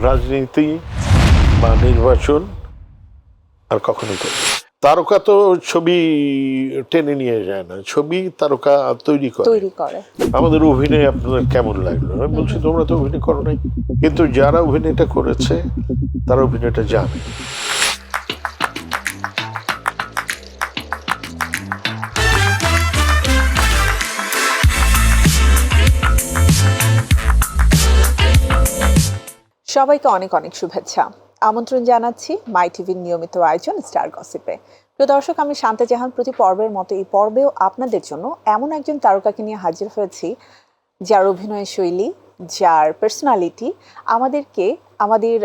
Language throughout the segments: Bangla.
রাজনীতি বা নির্বাচন আর কখনো করি না। তারকা তো ছবি টেনে নিয়ে যায় না, ছবি তারকা তৈরি করে। আমাদের অভিনয় আপনাদের কেমন লাগলো? আমি বলছি তোমরা তো অভিনয় করো নাই, কিন্তু যারা অভিনয়টা করেছে তারা অভিনয়টা জানে। সবাইকে অনেক অনেক শুভেচ্ছা। আমন্ত্রণ জানাচ্ছি মাই টিভির নিয়মিত আয়োজন স্টার গসিপে। প্রিয় দর্শক, আমি শান্তা জাহান প্রতি পর্বের মতো এই পর্বেও আপনাদের জন্য এমন একজন তারকাকে নিয়ে হাজির হয়েছি যার অভিনয় শৈলী, যার পার্সোনালিটি আমাদেরকে আমাদের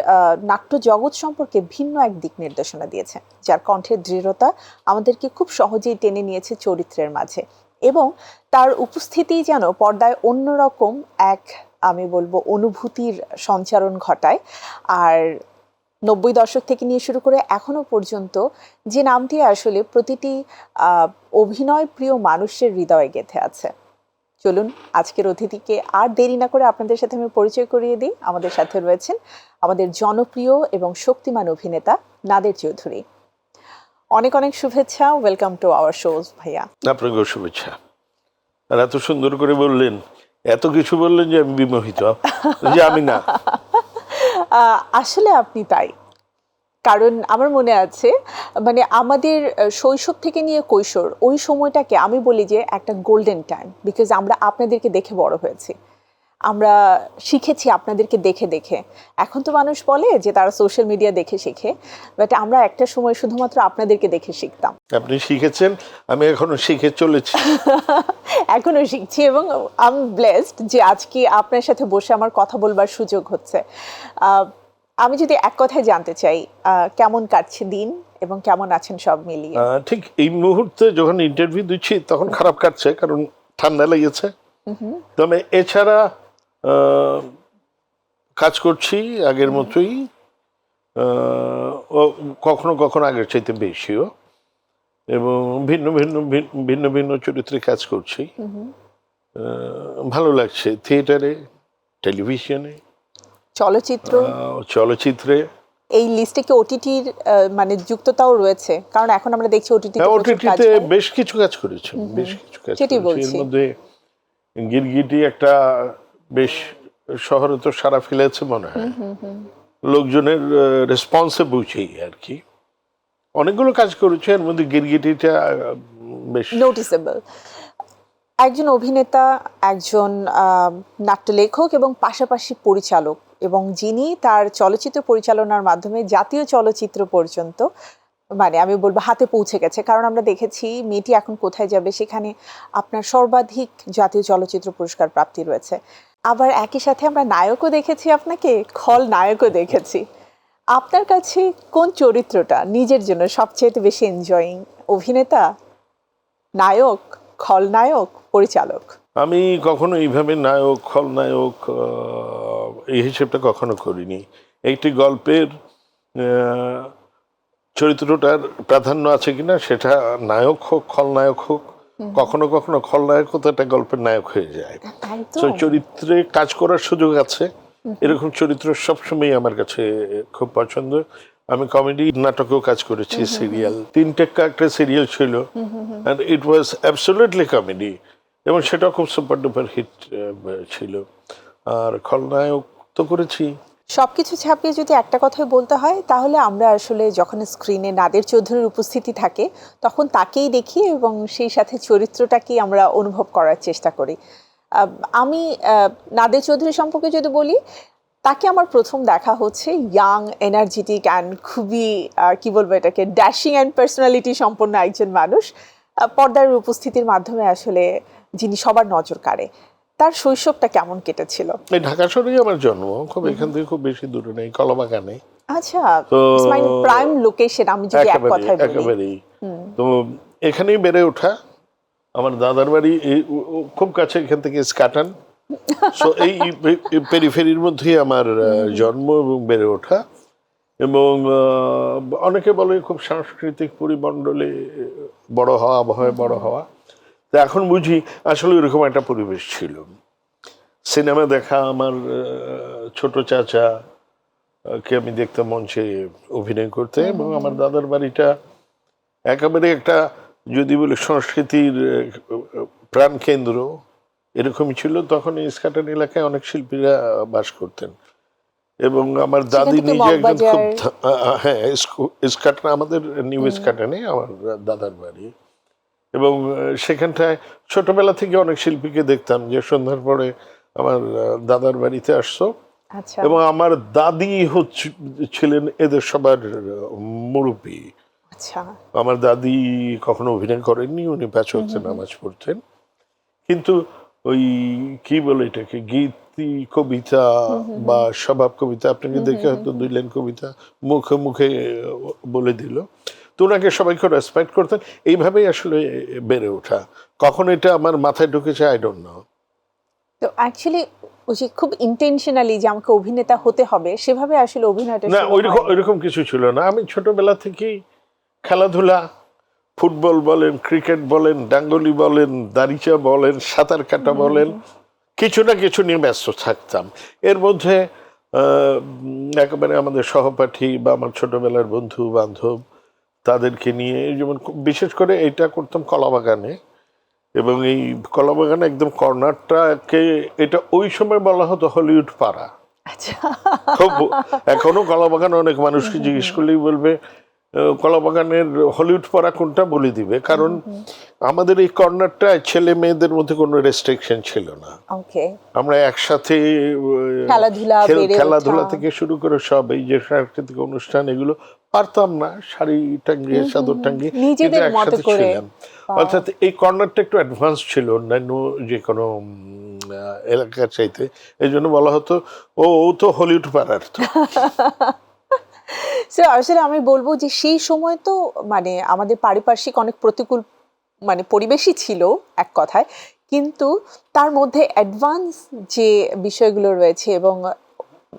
নাট্য জগৎ সম্পর্কে ভিন্ন এক দিক নির্দেশনা দিয়েছে, যার কণ্ঠের দৃঢ়তা আমাদেরকে খুব সহজেই টেনে নিয়েছে চরিত্রের মাঝে, এবং তার উপস্থিতি যেন পর্দায় অন্যরকম এক, আমি বলবো, অনুভূতির সঞ্চারণ ঘটায়। আর 90 দশক থেকে নিয়ে শুরু করে এখনো পর্যন্ত যে নামটি আসলে প্রতিটি অভিনয় প্রিয় মানুষের হৃদয়ে গেঁথে আছে। চলুন আজকের অতিথিকে আর দেরি না করে আপনাদের সাথে আমি পরিচয় করিয়ে দিই। আমাদের সাথে রয়েছেন আমাদের জনপ্রিয় এবং শক্তিমান অভিনেতা নাদের চৌধুরী। অনেক অনেক শুভেচ্ছা, ওয়েলকাম টু আওয়ার শোজ ভাইয়া। আপনাকেও শুভেচ্ছা। আর এত সুন্দর করে বললেন, এত কিছু বললেন যে আমি বিমোহিত, যে আমি না। আসলে আপনি তাই, কারণ আমার মনে আছে, মানে আমাদের শৈশব থেকে নিয়ে কৈশোর, ওই সময়টাকে আমি বলি যে একটা গোল্ডেন টাইম, বিকজ আমরা আপনাদেরকে দেখে বড় হয়েছি, আমরা শিখেছি আপনাদেরকে দেখে দেখে। এখন তো মানুষ বলে যে তারা সোশ্যাল মিডিয়া দেখে শেখে, বাট আমরা একটা সময় শুধুমাত্র আপনাদেরকে দেখে শিখতাম। আপনি শিখেছেন, আমি এখনো শিখে চলেছি। এখনো শিখছি, এবং আমি ব্লেসড যে আজকে আপনার সাথে বসে আমার কথা বলবার সুযোগ হচ্ছে। আমি যদি এক কথায় জানতে চাই, কেমন কাটছে দিন এবং কেমন আছেন সব মিলিয়ে? ঠিক এই মুহূর্তে যখন ইন্টারভিউ দিচ্ছি তখন খারাপ কাটছে, কারণ ঠান্ডা লেগেছে। তবে এছাড়া কাজ করছি আগের মতোই, কখনো কখনো আগের চাইতে বেশিও, এবং ভিন্ন ভিন্ন ভিন্ন ভিন্ন চরিত্রে কাজ করছি। ভালো লাগছে, থিয়েটারে, টেলিভিশনে, চলচ্চিত্রে। এই লিস্টে কি ওটিটির মানে যুক্ততাও রয়েছে? কারণ এখন আমরা দেখছি ওটিটিতে বেশ কিছু কাজ করেছে, বেশ কিছু কাজ করেছে। এর মধ্যে গিরগিটি একটা বেশ শহরে তো সারা ফেলেছে মনে হয়, লোকজনের রেসপন্সে বুঝেই আর কি। অনেকগুলো কাজ করেছে, এর মধ্যে গিরগিটিটা বেশ নোটিসেবল। একজন অভিনেতা, একজন নাট্যলেখক এবং পাশাপাশি পরিচালক, এবং যিনি তার চলচ্চিত্র পরিচালনার মাধ্যমে জাতীয় চলচ্চিত্র পর্যন্ত, মানে আমি বলবো হাতে পৌঁছে গেছে। কারণ আমরা দেখেছি মেয়েটি এখন কোথায় যাবে সেখানে আপনার সর্বাধিক জাতীয় চলচ্চিত্র পুরস্কার প্রাপ্তি রয়েছে। আবার একই সাথে আমরা নায়কও দেখেছি, আপনাকে খলনায়কও দেখেছি। আপনার কাছে কোন চরিত্রটা নিজের জন্য সবচেয়ে বেশি এনজয়িং? অভিনেতা, নায়ক, খলনায়ক, পরিচালক? আমি কখনো এইভাবে নায়ক খলনায়ক এই হিসেবটা কখনো করিনি। একটি গল্পের চরিত্রটার প্রাধান্য আছে কিনা সেটা নায়ক হোক খলনায়ক হোক, কখনো কখনো খলনায়ক তো একটা গল্পের নায়ক হয়ে যায়। তো চরিত্রে কাজ করার সুযোগ আছে, এরকম চরিত্র সবসময় আমার কাছে খুব পছন্দ। আমি কমেডি নাটকেও কাজ করেছি, সিরিয়াল, 3টে একটা সিরিয়াল ছিল, and it was absolutely comedy, এবং সেটা খুব সুপার ডুপার হিট ছিল। আর খলনায়ক তো করেছি। সবকিছু ছাপিয়ে যদি একটা কথাই বলতে হয়, তাহলে আমরা আসলে যখন স্ক্রিনে নাদের চৌধুরীর উপস্থিতি থাকে তখন তাকেই দেখি এবং সেই সাথে চরিত্রটাকেই আমরা অনুভব করার চেষ্টা করি। আমি নাদের চৌধুরী সম্পর্কে যদি বলি, তাকে আমার প্রথম দেখা হচ্ছে ইয়াং, এনার্জেটিক অ্যান্ড খুবই কি বলবো এটাকে, ড্যাশিং অ্যান্ড পার্সোনালিটি সম্পন্ন একজন মানুষ। পর্দার উপস্থিতির মাধ্যমে আসলে যিনি সবার নজর কাড়ে। তার শৈশবটা কেমন কেটেছিল? এই ঢাকা শহরেই আমার জন্ম, খুব এখান থেকে খুব বেশি দূরে নেই, কলাবাগানে। আচ্ছা, প্রাইম লোকেশন আমি যদি এক কথায় বলি। একেবারেই। তো এখানেই বেড়ে ওঠা, আমার দাদার বাড়ি খুব কাছে এখান থেকে স্কাটান। সো এই পেরিফেরির মধ্যেই আমার জন্ম এবং বেড়ে ওঠা, এবং অনেকে বলে খুব সাংস্কৃতিক পরিমণ্ডলে বড় হওয়া, আবহাওয়ায় বড় হওয়া। তো এখন বুঝি আসলে এরকম একটা পরিবেশ ছিল। সিনেমা দেখা, আমার ছোট চাচা কে আমি দেখতাম মঞ্চে অভিনয় করতে, এবং আমার দাদার বাড়িটা একেবারে একটা, যদি বলি সংস্কৃতির প্রাণকেন্দ্র এরকমই ছিল। তখন ইস্কাটন এলাকায় অনেক শিল্পীরা বাস করতেন, এবং আমার দাদি নিজে একজন খুব হ্যাঁ, ইস্কাটন আমাদের নিউ ইস্কাটনে আমার দাদার বাড়ি, এবং সেখানটায় ছোটবেলা থেকে অনেক শিল্পীকে দেখতাম যে সন্ধ্যার পরে আমার দাদার বাড়িতে আসতো। এবং আমার দাদি ছিলেন এদের সবার মুরব্বী। আমার দাদি কখনো অভিনয় করেননি, উনি 5 ওয়াক্ত নামাজ পড়তেন, কিন্তু ওই কি বলে এটাকে, গীতি কবিতা বা স্বভাব কবিতা, আপনাকে দেখে হয়তো 2 লাইন কবিতা মুখে মুখে বলে দিল, তো ওনাকে সবাই খুব রেসপেক্ট করতেন। এইভাবেই আসলে বেড়ে ওঠা। কখন এটা আমার মাথায় ঢুকেছে আই ডোন্ট নো। তো অ্যাকচুয়ালি ওই যে খুব ইন্টেনশনালি যে আমাকে অভিনেতা হতে হবে সেভাবে আসলে অভিনয়টা না, ওইরকম কিছু ছিল না। আমি ছোটবেলা থেকেই খেলাধুলা, ফুটবল বলেন, ক্রিকেট বলেন, ডাঙ্গলি বলেন, দাড়িচা বলেন, সাঁতার কাটা বলেন, কিছু না কিছু নিয়ে ব্যস্ত থাকতাম। এর মধ্যে একেবারে আমাদের সহপাঠী বা আমার ছোটবেলার বন্ধু বান্ধব তাদেরকে নিয়ে, যেমন বিশেষ করে এইটা করতাম কলাবাগানে, এবং এই কলাবাগানে একদম কর্নারটাকে, এটা ওই সময় বলা হতো হলিউড পাড়া। খুব, এখনো কলাবাগানে অনেক মানুষকে জিজ্ঞেস করলেই বলবে কলাবাগানের হলিউড পাড়া কোনটা বলে দিবে, কারণ আমাদের এই কর্নারটায় ছেলে মেয়েদের মধ্যে কোনো রেস্ট্রিকশন ছিল না। আমরা একসাথে খেলাধুলা থেকে শুরু করে সব, এই যে সাংস্কৃতিক অনুষ্ঠান এগুলো পারতাম না, শাড়ি টাঙ্গিয়ে চাদর টাঙ্গিয়ে একসাথে ছিলাম। অর্থাৎ এই কর্নারটা একটু অ্যাডভান্স ছিল অন্যান্য যে কোনো এলাকার চাইতে, এই জন্য বলা হতো ও তো হলিউড পাড়ার। তো আসলে আমি বলবো যে সেই সময় তো মানে আমাদের পারিপার্শ্বিক অনেক প্রতিকূল মানে পরিবেশই ছিল এক কথায়, কিন্তু তার মধ্যে অ্যাডভান্স যে বিষয়গুলো রয়েছে, এবং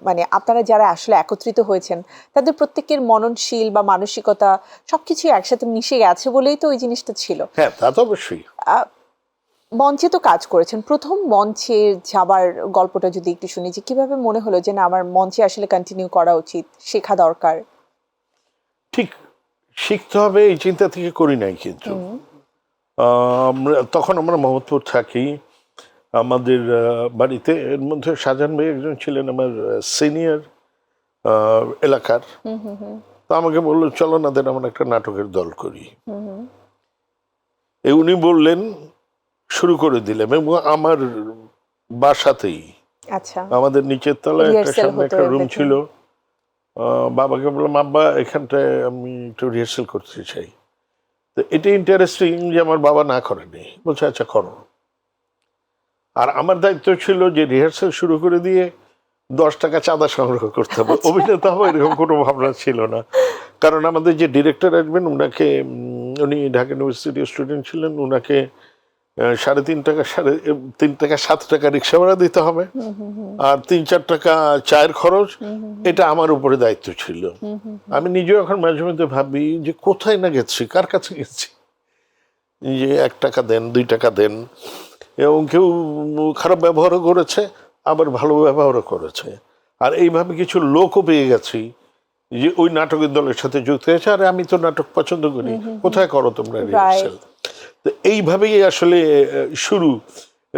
মানে আপনারা যারা আসলে একত্রিত হয়েছেন তাদের প্রত্যেকের মননশীল বা মানসিকতা সবকিছু একসাথে মিশে গেছে বলেই তো ওই জিনিসটা ছিল। হ্যাঁ, তা তো অবশ্যই। মঞ্চে তো কাজ করেছেন, প্রথম মঞ্চে যাবার গল্পটা যদি একটু শুনি, যে কিভাবে মনে হলো যে না আমার মঞ্চে আসলে কন্টিনিউ করা উচিত, শেখা দরকার? ঠিক শিখতে হবে এই চিন্তা থেকে করি নাই, কিন্তু তখন আমরা মোহাম্মদপুর থাকি, আমাদের বাড়িতে, এর মধ্যে শাহজাহান ভাই একজন ছিলেন আমার সিনিয়র এলাকার, তো আমাকে বললো চলো না দেন আমরা একটা নাটকের দল করি। উনি বললেন, শুরু করে দিলাম, এবং আমার বাসাতেই, আমাদের নিচের তলায় একটা সামনে একটা রুম ছিল, বাবাকে বললাম আব্বা এখানটায় আমি একটু রিহার্সেল করতে চাই। তো এটা ইন্টারেস্টিং যে আমার বাবা না করেনি, বলছে আচ্ছা করো। আর আমার দায়িত্ব ছিল যে রিহার্সেল শুরু করে দিয়ে 10 টাকা চাঁদা সংগ্রহ করতে হবে, অভিনেতা হবে এরকম কোনো ভাবনা ছিল না। কারণ আমাদের যে ডিরেক্টর আসবেন ওনাকে, উনি ঢাকা ইউনিভার্সিটির স্টুডেন্ট ছিলেন, ওনাকে 3.5 টাকা 3 টাকা 7 টাকা রিক্সা ভাড়া দিতে হবে, আর 3-4 টাকা চায়ের খরচ, এটা আমার উপরে দায়িত্ব ছিল। আমি নিজেও এখন মাঝে মধ্যে ভাবি যে কোথায় না গেছি, কার কাছে গেছি, যে 1 টাকা দেন 2 টাকা দেন, এবং কেউ খারাপ ব্যবহারও করেছে আবার ভালো ব্যবহারও করেছে। আর এইভাবে কিছু লোকও পেয়ে গেছি যে ওই নাটকের দলের সাথে যুক্ত হয়েছে, আরে আমি তো নাটক পছন্দ করি, কোথায় করো তোমরা রিহার্সেল। তো এইভাবেই আসলে শুরু,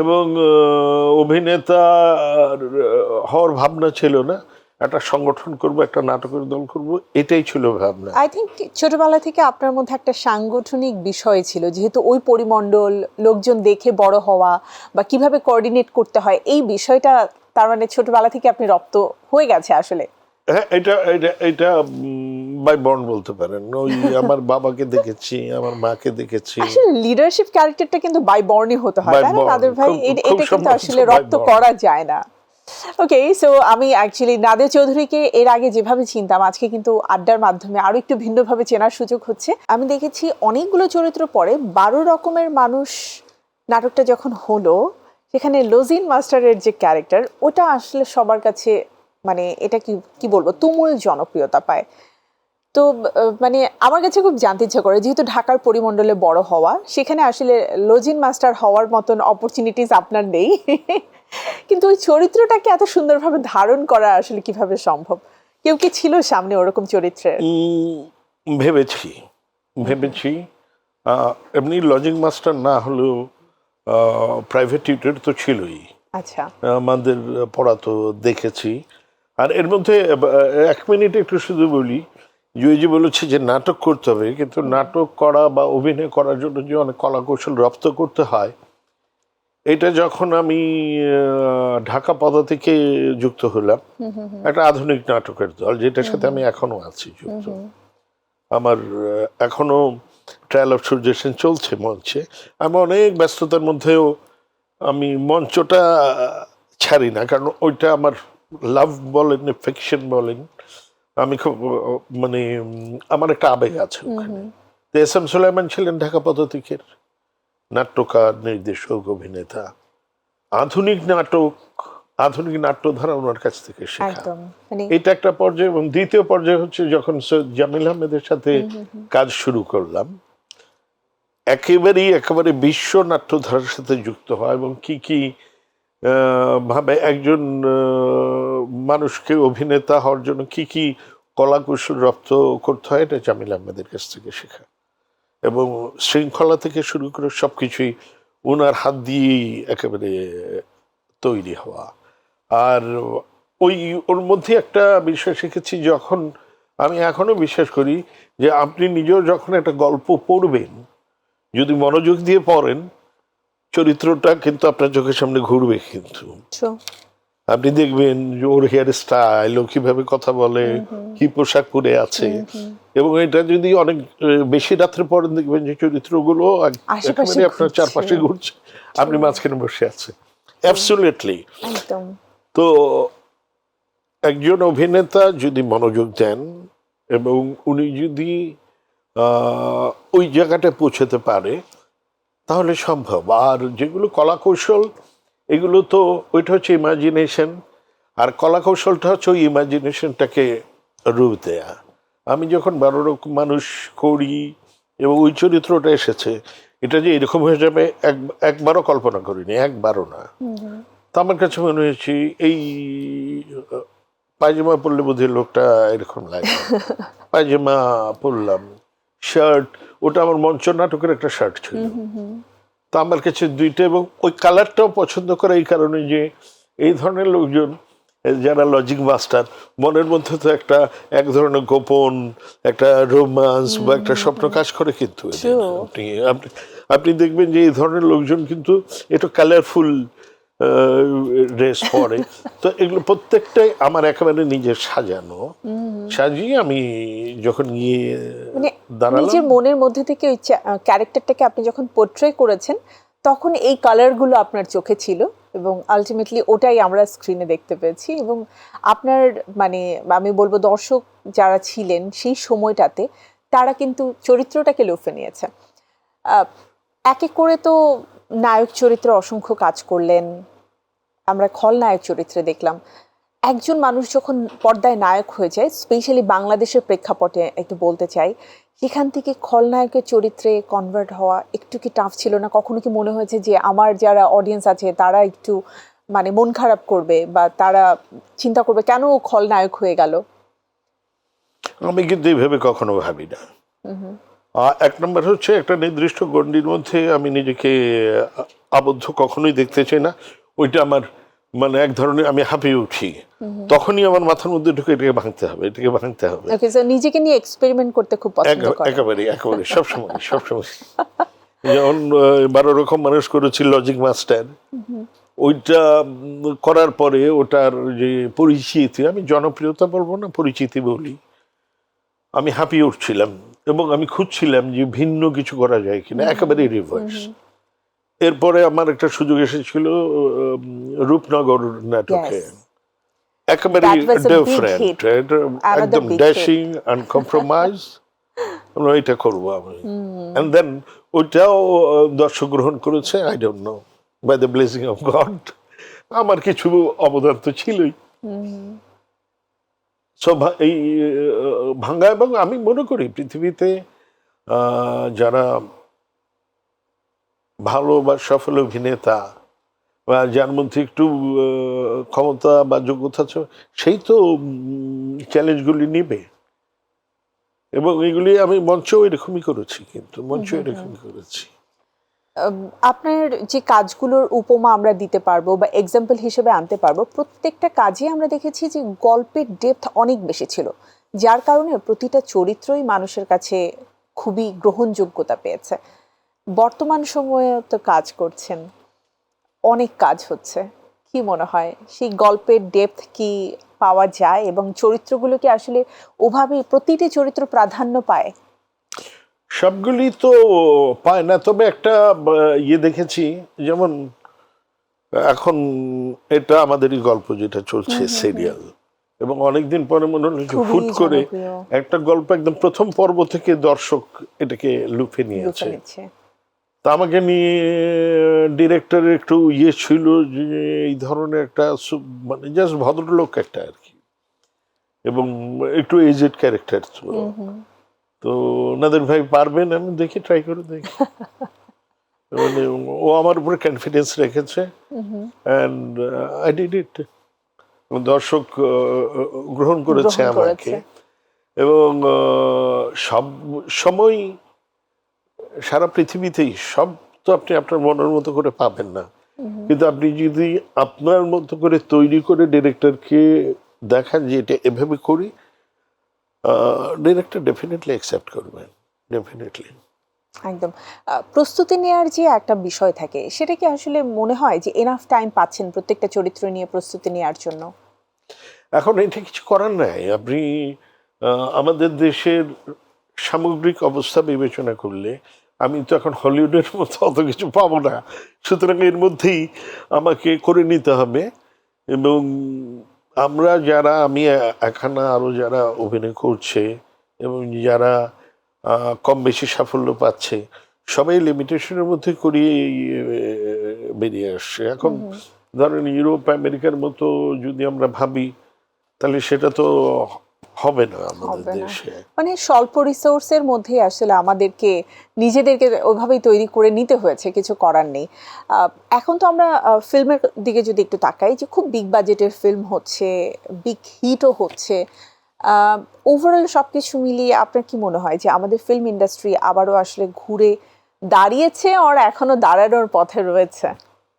এবং অভিনেতা হওয়ার ভাবনা ছিল না, একটা সংগঠন করব, একটা নাটকের দল করব, এটাই ছিল ভাবনা। আই থিঙ্ক ছোটবেলা থেকে আপনার মধ্যে একটা সাংগঠনিক বিষয় ছিল, যেহেতু ওই পরিমণ্ডল, লোকজন দেখে বড় হওয়া বা কিভাবে কোঅর্ডিনেট করতে হয়, এই বিষয়টা তার মানে ছোটবেলা থেকে আপনি রপ্ত হয়ে গেছে আসলে। হ্যাঁ, এটা বাই বর্ন বলতে পারেন। ওই আমার বাবাকে দেখেছি, আমার মাকে দেখেছি। আসলে লিডারশিপ ক্যারেক্টারটা কিন্তু বাই বর্নই হতে হয়, তাই না নাদের ভাই? এটা কিন্তু আসলে রপ্ত করা যায় না। ওকে, সো আমি অ্যাকচুয়ালি নাদের চৌধুরীকে এর আগে যেভাবে চিনতাম, আজকে কিন্তু আড্ডার মাধ্যমে আরো একটু ভিন্নভাবে চেনার সুযোগ হচ্ছে। আমি দেখেছি অনেকগুলো চরিত্র পরে 12 রকমের মানুষ নাটকটা যখন হলো, সেখানে লজিন মাস্টারের যে ক্যারেক্টার, ওটা আসলে সবার কাছে মানে এটা কি বলবো, তুমুল জনপ্রিয়তা পায়। তো মানে আমার কাছে খুব জানতে ইচ্ছা করে, যেহেতু ঢাকার পরিমণ্ডলে বড় হওয়া, সেখানে আসলে লজিন মাস্টার হওয়ার মতন অপরচুনিটিস আপনার নেই, কিন্তু ওই চরিত্রটাকে এত সুন্দরভাবে ধারণ করা আসলে কিভাবে সম্ভব? কেউ কি ছিল সামনে ওরকম চরিত্রের? ভেবেছি ভেবেছি এমনি লজিং মাস্টার না হলেও প্রাইভেট টিউটর তো ছিলই, আচ্ছা, আমাদের পড়াতো দেখেছি। আর এর মধ্যে 1 মিনিট একটু শুধু বলি, যে বলেছে যে নাটক করতে হবে, কিন্তু নাটক করা বা অভিনয় করার জন্য যে অনেক কলা কৌশল রপ্ত করতে হয়, এটা যখন আমি ঢাকা পদা থেকে যুক্ত হলাম একটা আধুনিক নাটকের দল, যেটার সাথে আমি এখনো আছি যুক্ত। আমার এখনো ট্রায়াল অফ সূর্য সেন চলছে মঞ্চে। আমি অনেক ব্যস্ততার মধ্যেও আমি মঞ্চটা ছাড়ি না, কারণ ওইটা আমার লাভ বলেন ফিকশন বলেন, আমি খুব মানে আমার একটা আবেগ আছে ওখানে। তো এস এম সুলাইমান ছিলেন ঢাকা পদাতিকের নাট্যকার, নির্দেশক, অভিনেতা। আধুনিক নাটক, আধুনিক নাট্যধারা ওনার কাছ থেকে শেখা, একদম মানে এটা একটা পর্যায়ে। এবং দ্বিতীয় পর্যায়ে হচ্ছে যখন সৈয়দ জামিল আহমেদের সাথে কাজ শুরু করলাম, একেবারে বিশ্ব নাট্যধারার সাথে যুক্ত হয় এবং কি কি ভাবে একজন মানুষকে অভিনেতা হওয়ার জন্য কি কি কলা কৌশল রপ্ত করতে হয়, এটা জামিল আহমেদের কাছ থেকে শেখা। এবং শৃঙ্খলা থেকে শুরু করে সবকিছুই ওনার হাত দিয়েই একেবারে তৈরি হওয়া। আর ওর মধ্যে একটা বিষয় শিখেছি, যখন আমি এখনো বিশ্বাস করি যে আপনি নিজেও যখন একটা গল্প পড়বেন, যদি মনোযোগ দিয়ে পড়েন, চরিত্রটা কিন্তু আপনার চোখের সামনে ঘুরবে। কিন্তু true, আপনি দেখবেন যে ওর হেয়ার স্টাইল, ও কিভাবে কথা বলে, কি পোশাক পরে আছে, এবং এটা যদি অনেক বেশি রাত্রে পড়েন, দেখবেন যে চরিত্রগুলো আশেপাশে একেবারে আপনার ঘুরছে। চারপাশে ঘুরছে, আপনি মাঝখানে বসে আছেন। অ্যাবসলিউটলি। একদম তো একজন অভিনেতা যদি মনোযোগ দেন এবং উনি যদি ওই জায়গাটায় পৌঁছাতে পারে, তাহলে সম্ভব। আর যেগুলো কলা কৌশল, এগুলো তো ওইটা হচ্ছে ইমাজিনেশন, আর কলা কৌশলটা হচ্ছে ওই ইমাজিনেশনটাকে রূপ দেয়া। আমি যখন 12 রকম মানুষ করি এবং ওই চরিত্রটা এসেছে, এটা যে এরকম হয়ে যাবে একবারও কল্পনা করিনি, একবারও না। তো আমার কাছে মনে হয়েছে এই পায়জামা পরলে বোধহয় লোকটা এরকম লাগে। পায়জামা পরলাম, শার্ট, ওটা আমার মঞ্চ নাটকের একটা শার্ট ছিল। তো আমার কাছে দুইটা, এবং ওই কালারটাও পছন্দ করে এই কারণে যে এই ধরনের লোকজন যারা লজিক মাস্টার, মনের মধ্যে তো এক ধরনের গোপন একটা রোমান্স বা একটা স্বপ্ন কাজ করে। কিন্তু আপনি আপনি দেখবেন যে এই ধরনের লোকজন কিন্তু একটু কালারফুল ড্রেস পরে। তো এগুলো প্রত্যেকটাই আমার একেবারে নিজের সাজানো, সাজিয়ে আমি যখন গিয়ে মানে দাঁড়ালাম, নিজের মনের মধ্যে থেকে ওই ক্যারেক্টারটাকে আপনি যখন পোর্ট্রে করেছেন, তখন এই কালারগুলো আপনার চোখে ছিল এবং আলটিমেটলি ওটাই আমরা স্ক্রিনে দেখতে পেয়েছি। এবং আপনার মানে আমি বলবো দর্শক যারা ছিলেন সেই সময়টাতে, তারা কিন্তু চরিত্রটাকে লুফে নিয়েছে। এক এক করে তো নায়ক চরিত্রে অসংখ্য কাজ করলেন, আমরা খলনায়ক চরিত্রে দেখলাম। একজন মানুষ যখন পর্দায় নায়ক হয়ে যায়, স্পেশালি বাংলাদেশের প্রেক্ষাপটে একটু বলতে চাই, সেখান থেকে খলনায়কের চরিত্রে কনভার্ট হওয়া একটু কি টাফ ছিল না? কখনো কি মনে হয়েছে যে আমার যারা অডিয়েন্স আছে তারা একটু মানে মন খারাপ করবে বা তারা চিন্তা করবে কেন ও খলনায়ক হয়ে গেল? আমি কিন্তু এইভাবে কখনো ভাবি না। এক নম্বর হচ্ছে, একটা নির্দিষ্ট গণ্ডির মধ্যে আমি নিজেকে আবদ্ধ কখনোই দেখতে চাই না। ওইটা আমার মানে এক ধরনের, আমি হাঁপিয়ে উঠি, তখনই আমার মাথার মধ্যে ঢুকে এটাকে ভাঙতে হবে, এটাকে ভাঙতে হবে। ওকে, স্যার নিজেকে নিয়ে এক্সপেরিমেন্ট করতে খুব পছন্দ করেন? একেবারে সবসময় যেমন 12 রকম মানুষ করেছি লজিক মাস্টার, ওইটা করার পরে ওটার যে পরিচিতি, আমি জনপ্রিয়তা বলবো না, পরিচিতি বলি, আমি হাঁপিয়ে উঠছিলাম এবং আমি খুঁজছিলাম যে ভিন্ন কিছু করা যায় কিনা, একেবারে রিভার্স। এরপরে আমার একটা সুযোগ এসেছিল রূপনগর নাটকে, একেবারে ডিফারেন্ট, একদম ড্যাশিং, আনকম্প্রোমাইজ, এটা করবো আমি। এন্ড দেন ওইটাও দর্শক গ্রহণ করেছে, I don't know, by the blessing of God. আমার কিছু অবদান তো ছিলই। এই ভাঙ্গা, এবং আমি মনে করি পৃথিবীতে যারা ভালো বা সফল অভিনেতা বা যার মধ্যে একটু ক্ষমতা বা যোগ্যতা আছে, সেই তো চ্যালেঞ্জগুলি নেবে। এবং এগুলি আমি মঞ্চেও এরকমই করেছি, কিন্তু মঞ্চেও এরকমই করেছি। আপনার যে কাজগুলোর উপমা আমরা দিতে পারবো বা এক্সাম্পল হিসেবে আনতে পারবো, প্রত্যেকটা কাজে আমরা দেখেছি যে গল্পের ডেপথ অনেক বেশি ছিল, যার কারণে প্রতিটা চরিত্রই মানুষের কাছে খুবই গ্রহণযোগ্যতা পেয়েছে। বর্তমান সময়ে তো কাজ করছেন, অনেক কাজ হচ্ছে, কি মনে হয় সেই গল্পের ডেপথ কি পাওয়া যায় এবং চরিত্রগুলো কি আসলে ওভাবেই প্রতিটি চরিত্র প্রাধান্য পায়? সবগুলি তো পায় না, তবে একটা ইয়ে দেখেছি, যেমন এখন এটা আমাদেরই গল্প যেটা চলছে সিরিয়াল, এবং অনেকদিন পরে মনে হলো যে খুবই হুট করে জনপ্রিয়। একটা গল্প একদম প্রথম পর্ব থেকে দর্শক এটাকে লুফে নিয়েছে। নিচ্ছে। তা আমাকে নিয়ে ডিরেক্টরের একটু ইয়ে ছিল যে এই ধরনের একটা মানে জাস্ট ভদ্রলোক একটা আর কি, এবং একটু এজেড ক্যারেক্টার। তো ওনাদের ভাই পারবেন, আমি দেখি ট্রাই করে দেখি। মানে ও আমার উপরে কনফিডেন্স রেখেছে, অ্যান্ড আই ডিড ইট। দর্শক গ্রহণ করেছে আমাকে, এবং সব সময় সারা পৃথিবীতেই সব তো আপনি আপনার মনের মতো করে পাবেন না, কিন্তু আপনি যদি আপনার মতো করে তৈরি করে ডিরেক্টরকে দেখান যে এটা এভাবে করি, ডিরেক্টর ডেফিনেটলি অ্যাকসেপ্ট করবেন, ডেফিনেটলি। একদম। প্রস্তুতি নেওয়ার যে একটা বিষয় থাকে, সেটা কি আসলে মনে হয় যে এনাফ টাইম পাচ্ছেন প্রত্যেকটা চরিত্র নিয়ে প্রস্তুতি নেওয়ার জন্য? এখন এটা কিছু করার নাই। আপনি আমাদের দেশের সামগ্রিক অবস্থা বিবেচনা করলে আমি তো এখন হলিউডের মতো অত কিছু পাবো না, সুতরাং এর মধ্যেই আমাকে করে নিতে হবে। এবং আমরা যারা, আমি এখানে আরও যারা অভিনয় করছে এবং যারা কম বেশি সাফল্য পাচ্ছে, সবাই লিমিটেশনের মধ্যে করিয়ে বেরিয়ে আসছে। এখন ধরেন ইউরোপ আমেরিকার মতো যদি আমরা ভাবি, তাহলে সেটা তো হবে না আমাদের দেশে। মানে স্বল্প রিসোর্সের মধ্যে আসলে আমাদেরকে নিজেদেরকে ওইভাবেই তৈরি করে নিতে হয়েছে, কিছু করার নেই। এখন তো আমরা ফিল্মের দিকে যদি একটু তাকাই, যে খুব বিগ বাজেটের ফিল্ম হচ্ছে, বিগ হিটও হচ্ছে, ওভারঅল সবকিছু মিলিয়ে আপনার কি মনে হয় যে আমাদের ফিল্ম ইন্ডাস্ট্রি আবারও আসলে ঘুরে দাঁড়িয়েছে আর এখনো দাঁড়ানোর পথে রয়েছে?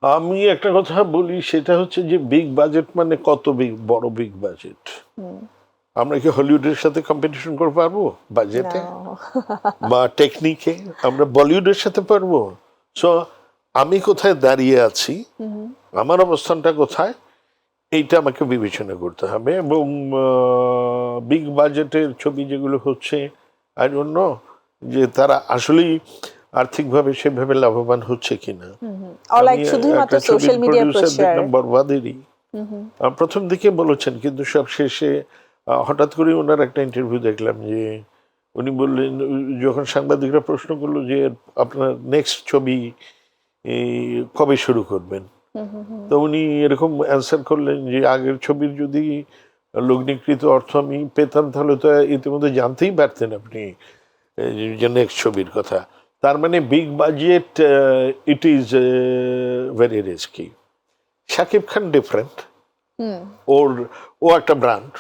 আমি একটা কথা বলি, সেটা হচ্ছে যে বিগ বাজেট মানে কত বড় বিগ বাজেট? আমরা কি হলিউডের সাথে কম্পিটিশন করতে পারবো বাজেটে বা টেকনিকে? আমরা বলিউডের সাথে পারবো? সো আমি কোথায় দাঁড়িয়ে আছি, আমার অবস্থানটা কোথায়, এইটা আমাকে বিবেচনা করতে হবে। এবং বিগ বাজেটের ছবি যেগুলো হচ্ছে, আই ডোন্ট নো যে তারা আসলেই আর্থিকভাবে সেভাবে লাভবান হচ্ছে কিনা। শুধুমাত্র সোশ্যাল মিডিয়া প্রচার। বরবাদেরই প্রথম দিকে বলেছেন, কিন্তু সব শেষে হঠাৎ করে ওনার একটা ইন্টারভিউ দেখলাম যে উনি বললেন, যখন সাংবাদিকরা প্রশ্ন করলো যে আপনার নেক্সট ছবি কবে শুরু করবেন, তো উনি এরকম অ্যান্সার করলেন যে আগের ছবির যদি লগ্নিকৃত অর্থ আমি পেতাম, তাহলে তো ইতিমধ্যে জানতেই পারতেন আপনি যে নেক্সট ছবির কথা। তার মানে big budget it is very risky. Shakib Khan different, ও একটা ব্র্যান্ড,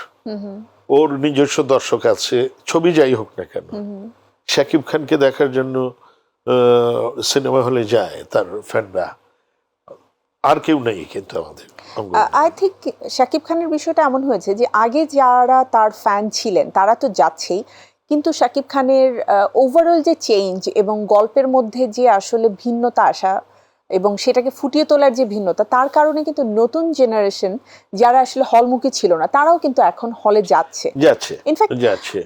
ওর নিজস্ব দর্শক আছে, ছবি যাই হোক না কেন শাকিব খানকে দেখার জন্য সিনেমা হলে যায় তার ফ্যানরা, আর কেউ নেই কিন্তু আমাদের। আই থিঙ্ক শাকিব খানের বিষয়টা এমন হয়েছে যে আগে যারা তার ফ্যান ছিলেন তারা তো যাচ্ছেই, কিন্তু শাকিব খানের ওভারঅল যে চেঞ্জ এবং গল্পের মধ্যে যে আসলে ভিন্নতা আসা এবং সেটাকে ফুটিয়ে তোলার যে ভিন্নতা, তার কারণে কিন্তু নতুন জেনারেশন যারা আসলে হলমুখী ছিল না, তারাও কিন্তু এখন হলে যাচ্ছে। ইনফ্যাক্ট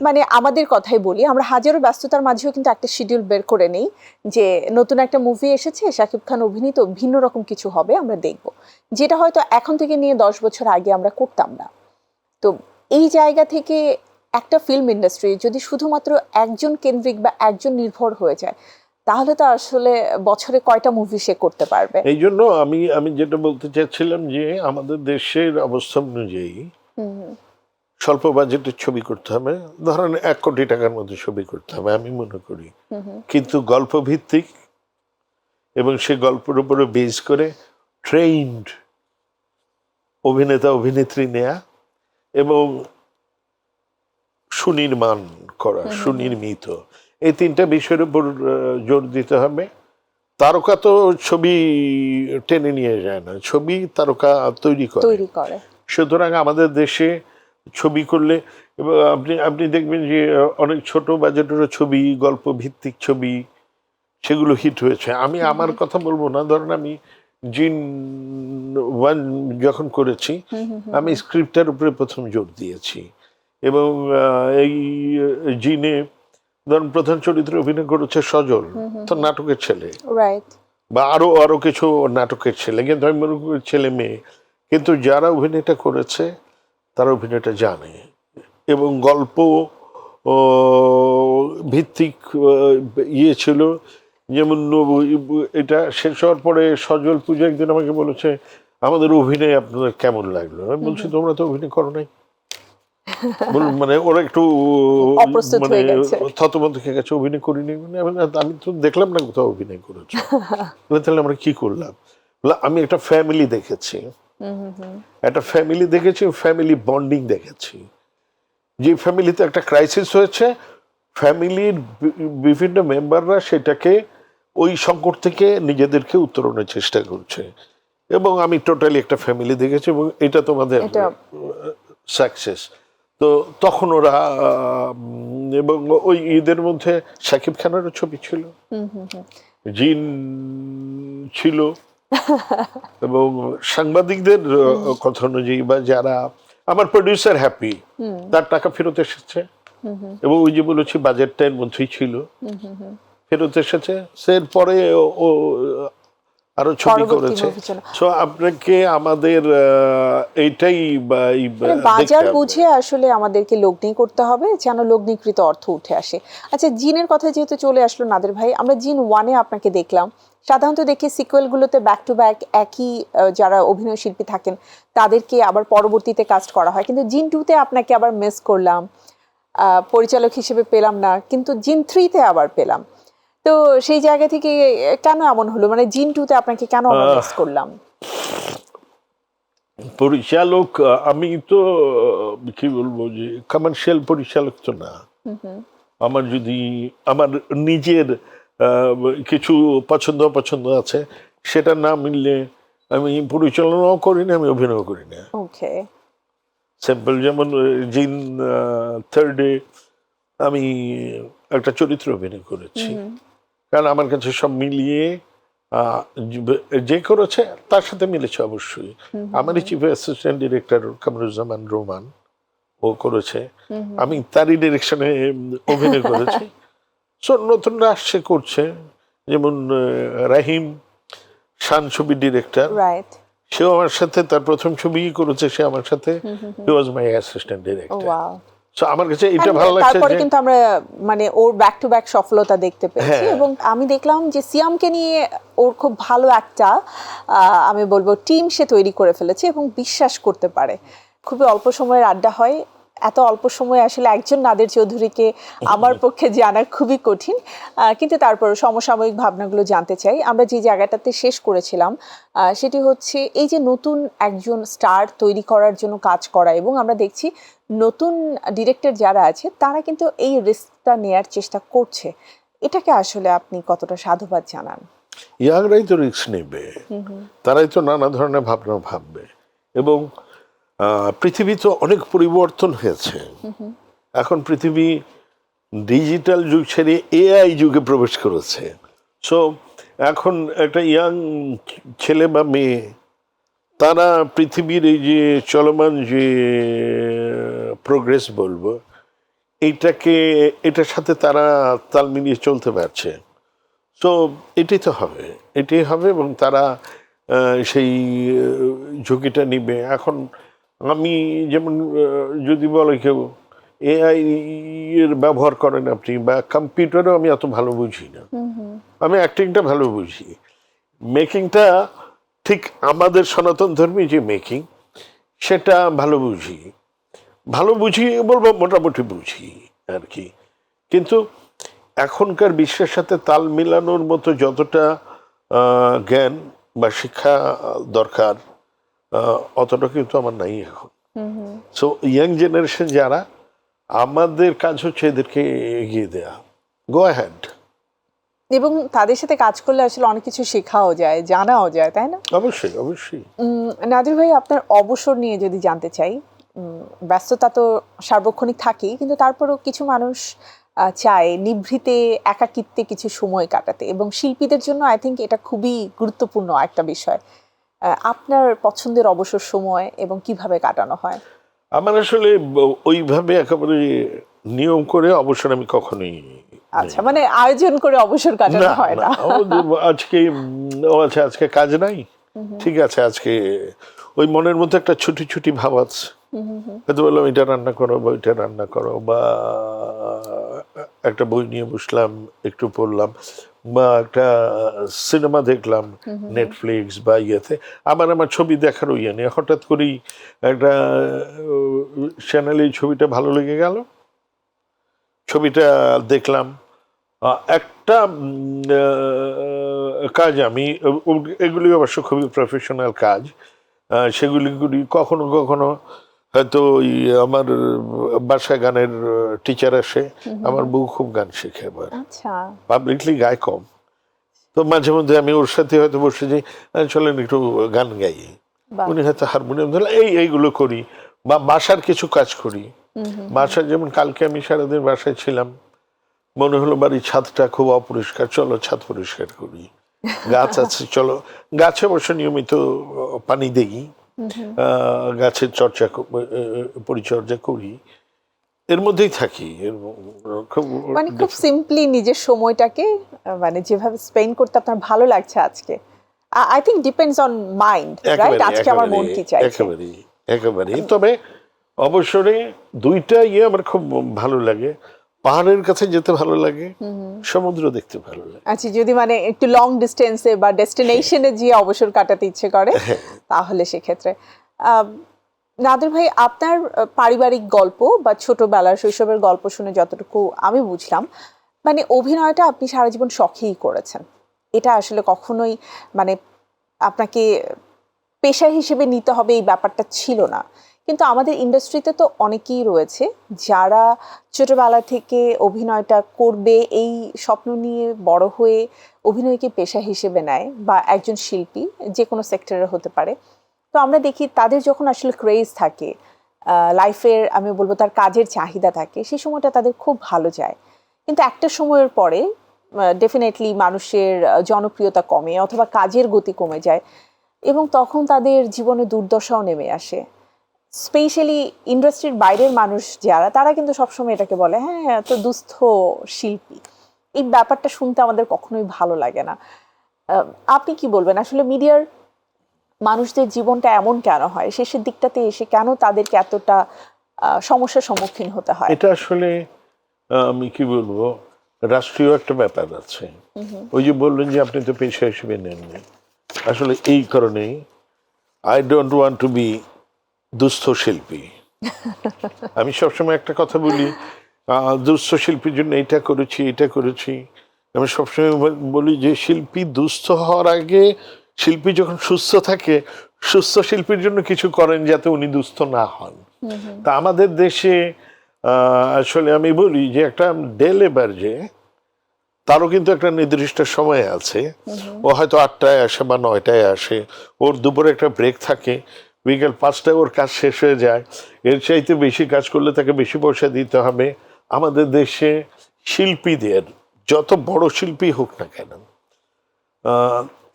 মানে আমাদের কথাই বলি, আমরা হাজারো ব্যস্ততার মাঝেও কিন্তু একটা শিডিউল বের করে নেই যে নতুন একটা মুভি এসেছে, শাকিব খান অভিনীত, ভিন্ন রকম কিছু হবে, আমরা দেখব, যেটা হয়তো এখন থেকে নিয়ে 10 বছর আগে আমরা করতাম না। তো এই জায়গা থেকে একটা ফিল্ম ইন্ডাস্ট্রি যদি শুধুমাত্র একজন কেন্দ্রিক বা একজন নির্ভর হয়ে যায়, তাহলে তো আসলে বছরে কয়টা মুভি সে করতে পারবে? এই জন্য আমি যেটা বলতে চাচ্ছিলাম যে আমাদের দেশের অবস্থা অনুযায়ী স্বল্প বাজেটের ছবি করতে হবে, ধরেন 1 কোটি টাকার মধ্যে ছবি করতে হবে আমি মনে করি, কিন্তু গল্প ভিত্তিক এবং সে গল্পের উপরে বেস করে ট্রেইনড অভিনেতা অভিনেত্রী নেয়া এবং সুনির্মাণ করা, সুনির্মিত, এই তিনটা বিষয়ের উপর জোর দিতে হবে। তারকা তো ছবি টেনে নিয়ে যায় না, ছবি তারকা তৈরি করে। সুতরাং আমাদের দেশে ছবি করলে আপনি আপনি দেখবেন যে অনেক ছোট বাজেটের ছবি, গল্প ভিত্তিক ছবি, সেগুলো হিট হয়েছে। আমি আমার কথা বলবো না, ধরেন আমি জিন 1 যখন করেছি, আমি স্ক্রিপ্টের উপরে প্রথম জোর দিয়েছি এবং এই জিনে ধরুন প্রধান চরিত্রে অভিনয় করেছে সজল, তো নাটকের ছেলে, বা আরো কিছু নাটকের ছেলে, কিন্তু আমি মনে করি ছেলে মেয়ে, কিন্তু যারা অভিনয়টা করেছে তারা অভিনয়টা জানে এবং গল্প ভিত্তিক ইয়ে ছিল। যেমন এটা শেষ হওয়ার পরে সজল পূজা একদিন আমাকে বলেছে, আমাদের অভিনয় আপনাদের কেমন লাগলো? আমি বলছি, তোমরা তো অভিনয় করো নাই। মানে ওরা একটু মানে থতমত খেয়ে গেছে, অভিনয় করিনি। আমি তো দেখলাম না কোথাও অভিনয় করেছো। তাহলে আমরা কি করলাম? আমি একটা ফ্যামিলি দেখেছি, ফ্যামিলি বন্ডিং দেখেছি। যে ফ্যামিলিতে একটা ক্রাইসিস হয়েছে, ফ্যামিলির বিভিন্ন মেম্বাররা সেটাকে ওই সংকট থেকে নিজেদেরকে উত্তরণের চেষ্টা করছে, এবং আমি টোটালি একটা ফ্যামিলি দেখেছি, এবং এটা তোমাদের সাকসেস। তো তখন ওরা, এবং ওই ঈদের মধ্যে শাকিব খানেরও ছবি ছিল, জিন ছিল, এবং সাংবাদিকদের কথা অনুযায়ী বা যারা, আমার প্রডিউসার হ্যাপি, তার টাকা ফেরত এসেছে, এবং ওই যে বলেছি বাজেটটা এর মধ্যেই ছিল, ফেরত এসেছে। এরপরে ও আরো ছবি করেছে। সো আপনাকে আমাদের এইটাই বাজার বুঝে আসলে আমাদেরকে লগ্নি করতে হবে, যেন লগ্নিকৃত অর্থ উঠে আসে। আচ্ছা, জিনের কথা যেহেতু চলে আসলো নাদের ভাই, আমরা জিন 1-এ আপনাকে দেখলাম, সাধারণত দেখি সিকুয়েলগুলোতে ব্যাক টু ব্যাক একই যারা অভিনয় শিল্পী থাকেন তাদেরকে আবার পরবর্তীতে কাস্ট করা হয়, কিন্তু জিন 2-তে আপনাকে আবার মিস করলাম, পরিচালক হিসেবে পেলাম না, কিন্তু জিন 3-তে আবার পেলাম। তো সেই জায়গা থেকে কেন এমন হলো, মানে জিন 2-তে আপনাকে কেন আমরা মিস করলাম? পরিচালক, আমি তো কি বলবো, যে কমার্শিয়াল পরিচালক তো না। আমার যদি আমার নিজের কিছু পছন্দ অপছন্দ আছে, সেটা না মিললে আমি পরিচালনাও করি না, আমি অভিনয় করি না। ওকে, সিম্পল। যেমন জিন 3-এ আমি একটা চরিত্র অভিনয় করেছি, কারণ আমার কাছে সব মিলিয়ে যে করেছে তার সাথে মিলেছে অবশ্যই। আমারই chief assistant director Kamruzzaman Roman, ও করেছে, আমি তারই ডিরেকশনে অভিনয় করেছি। সো নতুনরা আসছে, করছে, যেমন রাহিম শান ছবির ডিরেক্টর, সেও আমার সাথে তার প্রথম ছবি করেছে, সে আমার সাথে, হি ওয়াজ মাই অ্যাসিস্ট্যান্ট ডিরেক্টর। সো আমার কাছে এটা ভালো লাগছে। তারপরে কিন্তু আমরা মানে ওর ব্যাক টু ব্যাক সফলতা দেখতে পেয়েছি, এবং আমি দেখলাম যে সিয়ামকে নিয়ে ওর খুব ভালো একটা আমি বলবো টিম সে তৈরি করে ফেলেছে, এবং বিশ্বাস করতে পারে। খুবই অল্প সময়ের আড্ডা হয়, এত অল্প সময়ে আসলে একজন নাদের চৌধুরীকে আমার পক্ষে জানা খুবই কঠিন, কিন্তু তারপর সমসাময়িক ভাবনাগুলো জানতে চাই। আমরা যে জায়গাটাতে শেষ করেছিলাম সেটি হচ্ছে এই যে নতুন একজন স্টার তৈরি করার জন্য কাজ করা, এবং আমরা দেখছি নতুন ডিরেক্টর যারা আছে তারা কিন্তু এই রিস্কটা নেয়ার চেষ্টা করছে। এটাকে আসলে আপনি কতটা সাধুবাদ জানান? ইয়াংরাই তো রিস্ক নেবে, তারাই তো নানা ধরনের ভাবনা ভাববে, এবং পৃথিবী তো অনেক পরিবর্তন হয়েছে। এখন পৃথিবী ডিজিটাল যুগ ছেড়ে এআই যুগে প্রবেশ করেছে। সো এখন একটা ইয়াং ছেলে বা মেয়ে, তারা পৃথিবীর এই যে চলমান যে প্রোগ্রেস বলবো, এটার সাথে তারা তাল মিলিয়ে চলতে পারছে। তো এটাই হবে, এবং তারা সেই ঝুঁকিটা নিবে। এখন আমি যেমন, যদি বলে কেউ এআই এর ব্যবহার করেন আপনি, বা কম্পিউটারও আমি অত ভালো বুঝি না, আমি অ্যাক্টিংটা ভালো বুঝি, মেকিংটা ঠিক আমাদের সনাতন ধর্মী যে মেকিং, সেটা ভালো বুঝি বলবো, মোটামুটি বুঝি আর কি। কিন্তু এখনকার বিশ্বের সাথে তাল মিলানোর মতো যতটা জ্ঞান বা শিক্ষা দরকার অতটা কিন্তু আমার নাই এখন। সো ইয়াং জেনারেশন যারা, আমাদের কাজ হচ্ছে এদেরকে এগিয়ে দেয়া। Go ahead. এবং তাদের সাথে কাজ করলে আসলে অনেক কিছু শেখাও যায়, জানাও যায়, তাই না? অবশ্যই অবশ্যই। নাদির ভাই, আপনার অবসর নিয়ে যদি জানতে চাই, ব্যস্ততা তো সার্বক্ষণিক থাকেই, কিন্তু তারপরও কিছু মানুষ চায় নিভৃতে একাকিত্বে কিছু সময় কাটাতে, এবং শিল্পীদের জন্য আই থিঙ্ক এটা খুবই গুরুত্বপূর্ণ একটা বিষয়। আপনার পছন্দের অবসর সময় এবং কিভাবে কাটানো হয়? আমার আসলে ওইভাবে একেবারে নিয়ম করে অবসর আমি কখনোই আচ্ছা, মানে আয়োজন করে অবসর কাটানো হয় না। আজকে আচ্ছা আজকে কাজ নাই, ঠিক আছে আজকে ওই মনের মধ্যে একটা ছুটি ছুটি ভাব আছে, হয়তো বললাম এটা রান্না করো বা ওইটা রান্না করো, বা একটা বই নিয়ে বসলাম একটু পড়লাম, বা একটা সিনেমা দেখলাম নেটফ্লিক্স বা ইয়েতে। আমার ছবি দেখারও ইয়ে নেই, হঠাৎ করেই একটা চ্যানেলে ছবিটা ভালো লেগে গেল, ছবিটা দেখলাম। একটা কাজ আমি, এগুলি অবশ্য খুবই প্রফেশনাল কাজ, সেগুলি কখনো কখনো হয়তো ওই আমার বাসায় গানের টিচার আসে, আমার বউ খুব গান শেখে, আবার পাবলিকলি গায় কম, তো মাঝে মধ্যে আমি ওর সাথে হয়তো বসে যাই, চলেন একটু গান গাই, উনি হয়তো হারমোনিয়াম ধরলে এইগুলো করি, বা বাসার কিছু কাজ করি। বাসার যেমন কালকে আমি সারাদিন বাসায় ছিলাম, মনে হলো বাড়ির ছাদটা খুব অপরিষ্কার, চলো ছাদ পরিষ্কার করি। গাছ আছে, চলো গাছে অবশ্য নিয়মিত পানি দেই, গাছের পরিচর্যা করি, এর মধ্যেই থাকি। মানে খুব সিম্পলি নিজের সময়টাকে মানে যেভাবে স্পেন্ড করতে আপনার ভালো লাগছে আজকে, I think depends on mind, right? আজকে আমার মন কি চাইছে। একেবারেই। তবে অবসরে দুইটা আমার খুব ভালো লাগে, পাহাড়ের কাছে যেতে ভালো লাগে, সমুদ্র দেখতে ভালো লাগে। আচ্ছা, যদি মানে একটু লং ডিস্টেন্সে বা ডেস্টিনেশনে যে অবসর কাটাতে ইচ্ছে করে, তাহলে সেক্ষেত্রে নাদির ভাই, আপনার পারিবারিক গল্প বা ছোটবেলার শৈশবের গল্প শুনে যতটুকু আমি বুঝলাম, মানে অভিনয়টা আপনি সারা জীবন শখেই করেছেন, এটা আসলে কখনোই মানে আপনাকে পেশা হিসেবে নিতে হবে এই ব্যাপারটা ছিল না। কিন্তু আমাদের ইন্ডাস্ট্রিতে তো অনেকেই রয়েছে যারা ছোটবেলা থেকে অভিনয়টা করবে এই স্বপ্ন নিয়ে বড় হয়ে অভিনয়কে পেশা হিসেবে নেয়, বা একজন শিল্পী যে কোনো সেক্টরে হতে পারে। তো আমরা দেখি তাদের যখন আসলে ক্রেজ থাকে, লাইফের আমি বলবো তার কাজের চাহিদা থাকে, সেই সময়টা তাদের খুব ভালো যায়। কিন্তু একটা সময়ের পরে ডেফিনেটলি মানুষের জনপ্রিয়তা কমে অথবা কাজের গতি কমে যায়, এবং তখন তাদের জীবনে দুর্দশাও নেমে আসে। স্পেশালি ইন্ডাস্ট্রির বাইরের মানুষ যারা, তারা কিন্তু সবসময় এটাকে বলে, হ্যাঁ তো দুস্থ শিল্পী। এই ব্যাপারটা শুনতে আমাদের কখনোই ভালো লাগে না। আপনি কি বলবেন, আসলে মিডিয়ার মানুষদের জীবনটা এমন কেন হয়, শেষের দিকটাতে এসে কেন তাদেরকে এতটা সমস্যার সম্মুখীন হতে হয়? এটা আসলে আমি কি বলবো, রাষ্ট্রীয় একটা ব্যাপার আছে। ওই যে বললেন যে আপনি তো পেশা হিসেবে নেননি, আসলে এই কারণেই I don't want to be দুস্থ শিল্পী। আমি সবসময় একটা কথা বলি, দুস্থ শিল্পীর জন্য এটা করেছি। আমি সবসময় বলি যে শিল্পী দুস্থ হওয়ার আগে, শিল্পী যখন সুস্থ থাকে, সুস্থ শিল্পীর জন্য কিছু করেন যাতে উনি দুস্থ না হন। তা আমাদের দেশে আসলে আমি বলি যে একটা ডে লেবার, যে তারও কিন্তু একটা নির্দিষ্ট সময় আছে, ও হয়তো 8টায় আসে বা 9টায় আসে, ওর দুপুরে একটা ব্রেক থাকে, বিকেল 5টায় ওর কাজ শেষ হয়ে যায়, এর চাইতে বেশি কাজ করলে তাকে বেশি পয়সা দিতে হবে। আমাদের দেশে শিল্পীদের, যত বড় শিল্পী হোক না কেন,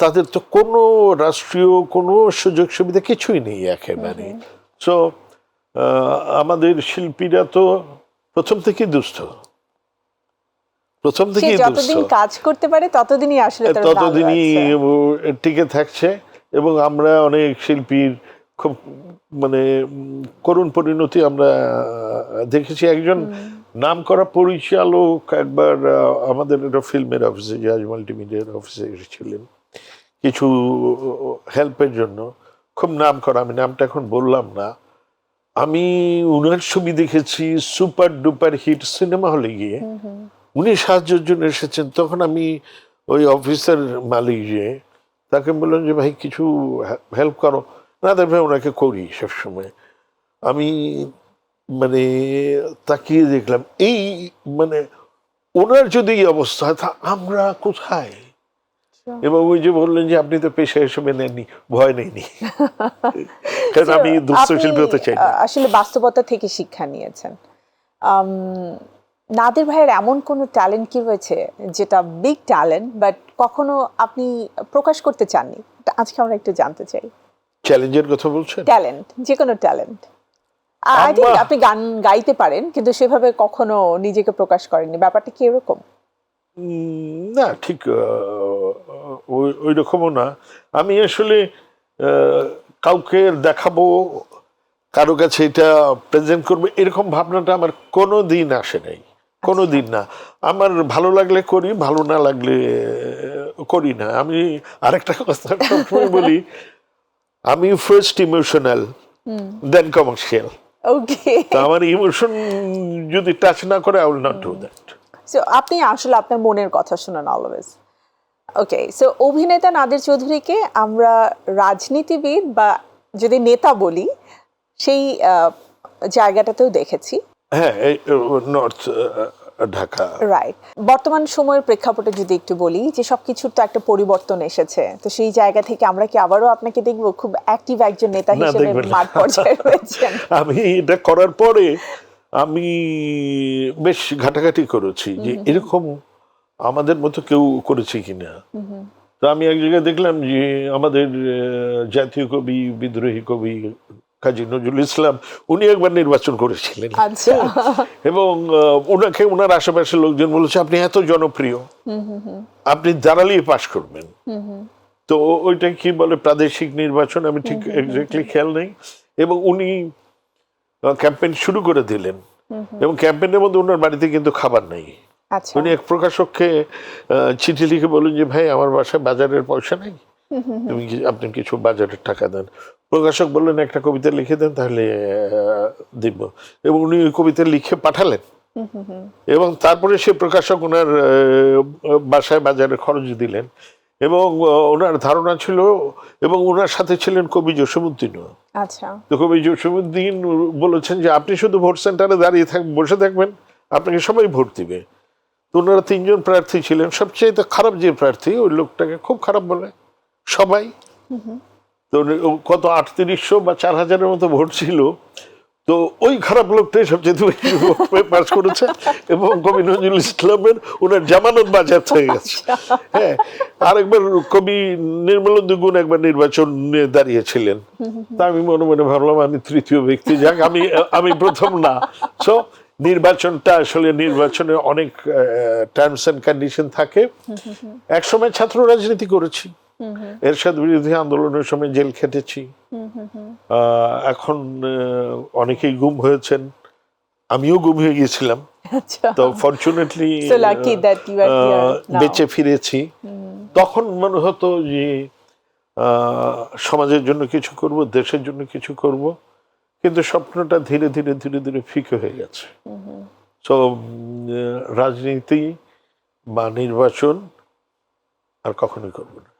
তাদের তো কোনো রাষ্ট্রীয় কোনো সুযোগ সুবিধা কিছুই নেই একেবারে। সো আমাদের শিল্পীরা তো প্রথম থেকেই দুস্থ, যতদিন কাজ করতে পারে ততদিনই আসলে ততদিনই টিকে থাকছে। এবং আমরা অনেক শিল্পীর খুব মানে করুণ পরিণতি আমরা দেখেছি। একজন নামকরা পরিচালক একবার আমাদের একটা ফিল্মের অফিসে, জাজ মাল্টিমিডিয়ার অফিসে এসেছিলেন কিছু হেল্পের জন্য, খুব নাম করা, আমি নামটা এখন বললাম না। আমি উনার ছবি দেখেছি সুপার ডুপার হিট সিনেমা হলে গিয়ে, উনি সাহায্যের জন্য এসেছেন। তখন আমি ওই অফিসের মালিক যে, তাকে বললাম যে ভাই কিছু হেল্প করো। নাদের ভাই ওনাকে করি সবসময়। আমি মানে তাকিয়ে দেখলাম এই মানে ওনার যদি এই অবস্থা হয় তা আমরা কোথায়। এবং ওই যে বললেন যে আপনি তো পেশা হিসেবে নেননি, ভয় নেইনি, কারণ আমি দুস্থ শিল্পী হতে চাই না। আসলে বাস্তবতা থেকে শিক্ষা নিয়েছেন। নাদের ভাইয়ের এমন কোনো ট্যালেন্ট কি রয়েছে যেটা বিগ ট্যালেন্ট বাট কখনো আপনি প্রকাশ করতে চাননি? আজকে আমরা একটু জানতে চাই। চ্যালেঞ্জের কথা বলছেন? ট্যালেন্ট, যে কোনো ট্যালেন্ট। আই থিংক আপনি গান গাইতে পারেন কিন্তু সেভাবে কখনো নিজেকে প্রকাশ করেননি, ব্যাপারটা কি এরকম? না, ঠিক ওই রকমও না। আমি আসলে কাউকে দেখাবো, কারো কাছে এটা প্রেজেন্ট করবো, এরকম ভাবনাটা আমার কোনো দিন আসে নাই, কোনো দিন না। আমার ভালো লাগলে করি, ভালো না লাগলে করি না। আমি আরেকটা কথা সবসময় বলি, আমি ফার্স্ট ইমোশনাল দেন কমার্শিয়াল। ওকে, তো আমার ইমোশন যদি টাচ না করে I will not do that. So আপনি আসলে আপনার মনের কথা শুনেন অলওয়েজ। ওকে, সো অভিনেতা নাদের চৌধুরীকে আমরা রাজনীতিবিদ বা যদি নেতা বলি সেই জায়গাটাতেও দেখেছি। হ্যাঁ, নর্থ ঢাকা। রাইট। বর্তমান সময়ের প্রেক্ষাপটে যদি একটু বলি যে সবকিছুর তো একটা পরিবর্তন এসেছে, তো সেই জায়গা থেকে আমরা কি আবারও আপনাকে দেখবো খুব অ্যাক্টিভ একজন নেতা হিসেবে মাঠ পর্যায়ে রয়েছেন? আমি এটা করার পরে আমি বেশ ঘাটাঘাটি করেছি যে এরকম আমাদের মতো কেউ করেছে কিনা। তো আমি এক জায়গায় দেখলাম যে আমাদের জাতীয় কবি, বিদ্রোহী কবি কাজী নজরুল ইসলাম, উনি একবার নির্বাচন করেছিলেন। আচ্ছা। এবং ওনাকে ওনার আশেপাশের লোকজন বলেছে আপনি এত জনপ্রিয়, আপনি দাঁড়ালেই পাশ করবেন। তো ওইটা কি বলে প্রাদেশিক নির্বাচন, আমি ঠিক এক্স্যাক্টলি খেয়াল নেই। এবং উনি ক্যাম্পেইন শুরু করে দিলেন এবং ক্যাম্পেইনের মধ্যে ওনার বাড়িতে কিন্তু খাবার নেই। আচ্ছা। উনি এক প্রকাশককে চিঠি লিখে বলেন যে ভাই আমার বাসায় বাজারের পয়সা নেই, আপনি কিছু বাজারের টাকা দেন। প্রকাশক বললেন একটা কবিতা লিখে দেন তাহলে দিব। এবং উনি ওই কবিতা লিখে পাঠালেন এবং তারপরে সে প্রকাশক ওনার বাসায় বাজারে খরচ দিলেন। এবং ওনার ধারণা ছিল, এবং ওনার সাথে ছিলেন কবি জসীমউদ্দিনও। আচ্ছা। তো কবি জসীমউদ্দিন বলেছেন যে আপনি শুধু ভোট সেন্টারে দাঁড়িয়ে বসে থাকবেন, আপনাকে সবাই ভোট দিবে। তো ওনারা 3 জন প্রার্থী ছিলেন, সবচেয়ে খারাপ যে প্রার্থী ওই লোকটাকে খুব খারাপ বলে সবাই। তো কত 3800 বা 4000-এর মতো ভোট ছিল। তো ওই খারাপ লোকটাই সবচেয়ে বেশি ভোট পাস করেছে এবং কবি নজরুল ইসলামের ওনার জামানত বাজেয়াপ্ত হয়ে গেছে। হ্যাঁ, আরেকবার কবি নির্মলেন্দু গুণ একবার নির্বাচনে দাঁড়িয়েছিলেন। তা আমি মনে মনে ভাবলাম আমি তৃতীয় ব্যক্তি, যাক আমি প্রথম না। সো নির্বাচনটা আসলে নির্বাচনে অনেক টার্মস এন্ড কন্ডিশন থাকে। একসময় ছাত্র রাজনীতি করেছি, এরশাদ বিরোধী আন্দোলনের সময় জেল খেটেছি। এখন অনেকেই গুম হয়েছেন, আমিও গুম হয়ে গিয়েছিলাম। তো ফরচুনেটলি বেঁচে ফিরেছি। তখন মনে হতো যে সমাজের জন্য কিছু করব, দেশের জন্য কিছু করব, কিন্তু স্বপ্নটা ধীরে ধীরে ধীরে ধীরে ফিকে হয়ে গেছে। তো রাজনীতি বা নির্বাচন আর কখনোই করব না।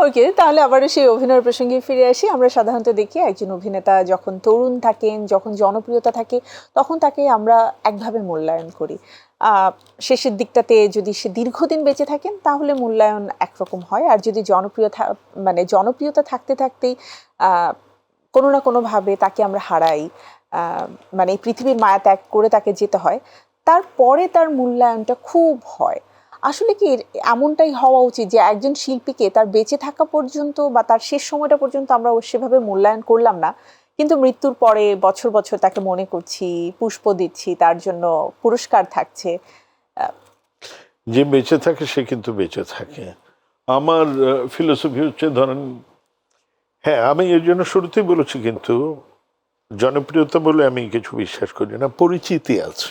ওকে, তাহলে আবারও সেই অভিনয়ের প্রসঙ্গে ফিরে আসি। আমরা সাধারণত দেখি একজন অভিনেতা যখন তরুণ থাকেন, যখন জনপ্রিয়তা থাকে, তখন তাকে আমরা একভাবে মূল্যায়ন করি। শেষের দিকটাতে যদি সে দীর্ঘদিন বেঁচে থাকেন তাহলে মূল্যায়ন একরকম হয়, আর যদি জনপ্রিয়তা থাকতে থাকতেই কোনো না কোনোভাবে তাকে আমরা হারাই, মানে পৃথিবীর মায়া ত্যাগ করে তাকে যেতে হয়, তারপরে তার মূল্যায়নটা খুব হয়। আসলে কি এমনটাই হওয়া উচিত যে একজন শিল্পীকে তার বেঁচে থাকা পর্যন্ত বা তার শেষ সময়টা পর্যন্ত আমরা সেভাবে মূল্যায়ন করলাম না, কিন্তু মৃত্যুর পরে বছর বছর তাকে মনে করছি, পুষ্প দিচ্ছি, তার জন্য পুরস্কার থাকছে? যে বেঁচে থাকে সে কিন্তু বেঁচে থাকে। আমার ফিলোসফি হচ্ছে, ধরেন, হ্যাঁ আমি এর জন্য শুরুতেই বলেছি, কিন্তু জনপ্রিয়তা বলে আমি কিছু বিশ্বাস করি না, পরিচিতি আছে।